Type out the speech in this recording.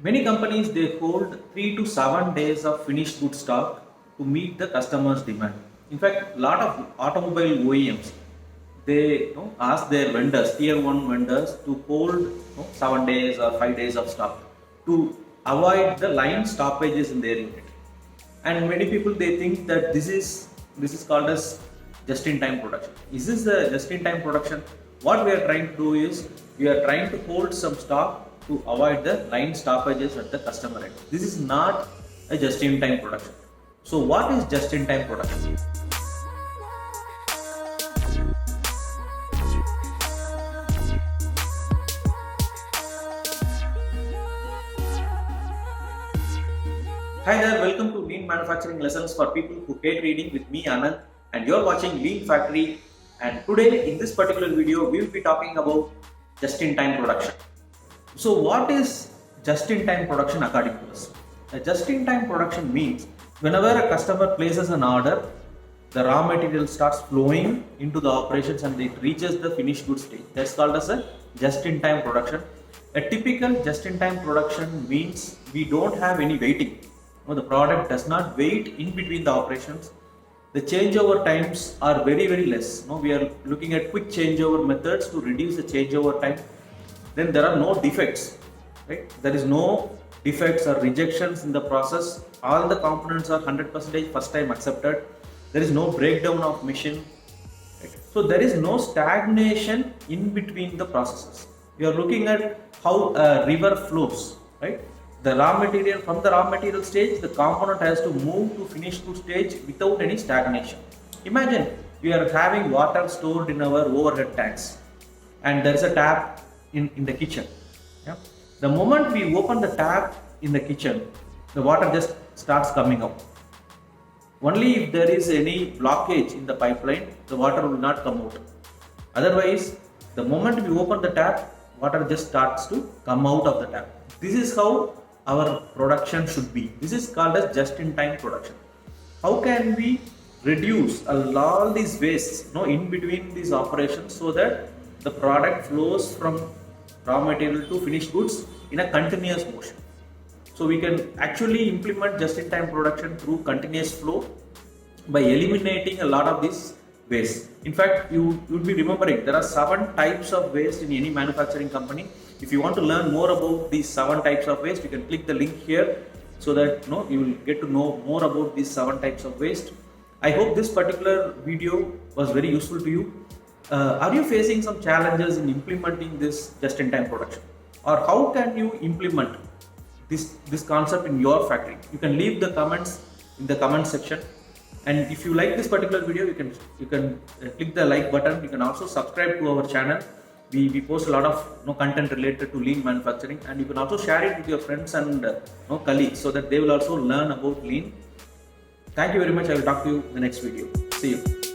Many companies they hold 3 to 7 days of finished good stock to meet the customer's demand. In fact, a lot of automobile OEMs they ask their vendors, tier one vendors, to hold 7 days or 5 days of stock to avoid the line stoppages in their unit. And many people they think that this is called as just in time production. Is this the just in time production? What we are trying to do is we are trying to hold some stock to avoid the line stoppages at the customer end. This is not a just in time production. So what is just in time production? Hi there, welcome to Lean Manufacturing Lessons for people who hate reading with me Anand, and you're watching Lean Factory. And today in this particular video we will be talking about just-in-time production. So what is just-in-time production according to us? A just-in-time production means whenever a customer places an order, the raw material starts flowing into the operations and it reaches the finished goods stage. That's called as a just-in-time production. A typical just-in-time production means we don't have any waiting. The product does not wait in between the operations. The changeover times are very less. We are looking at quick changeover methods to reduce the changeover time. Then there are no defects, right? There is no defects or rejections in the process. All the components are 100% first time accepted. There is no breakdown of machine. Right? So there is no stagnation in between the processes. We are looking at how a river flows, right? The raw material from the raw material stage, the component has to move to finished good stage without any stagnation. Imagine we are having water stored in our overhead tanks and there is a tap in the kitchen. Yeah? The moment we open the tap in the kitchen, the water just starts coming out. Only if there is any blockage in the pipeline, the water will not come out. Otherwise, the moment we open the tap, water just starts to come out of the tap. This is how our production should be. This is called as just-in-time production. How can we reduce all these wastes in between these operations so that the product flows from raw material to finished goods in a continuous motion? So we can actually implement just-in-time production through continuous flow by eliminating a lot of these waste. In fact, you would be remembering there are 7 types of waste in any manufacturing company. If you want to learn more about these 7 types of waste, you can click the link here so that you will get to know more about these 7 types of waste. I hope this particular video was very useful to you. Are you facing some challenges in implementing this just-in-time production? Or how can you implement this concept in your factory? You can leave the comments in the comment section. And if you like this particular video, you can click the like button. You can also subscribe to our channel. We post a lot of content related to lean manufacturing, and you can also share it with your friends and colleagues so that they will also learn about lean. Thank you very much. I will talk to you in the next video. See you.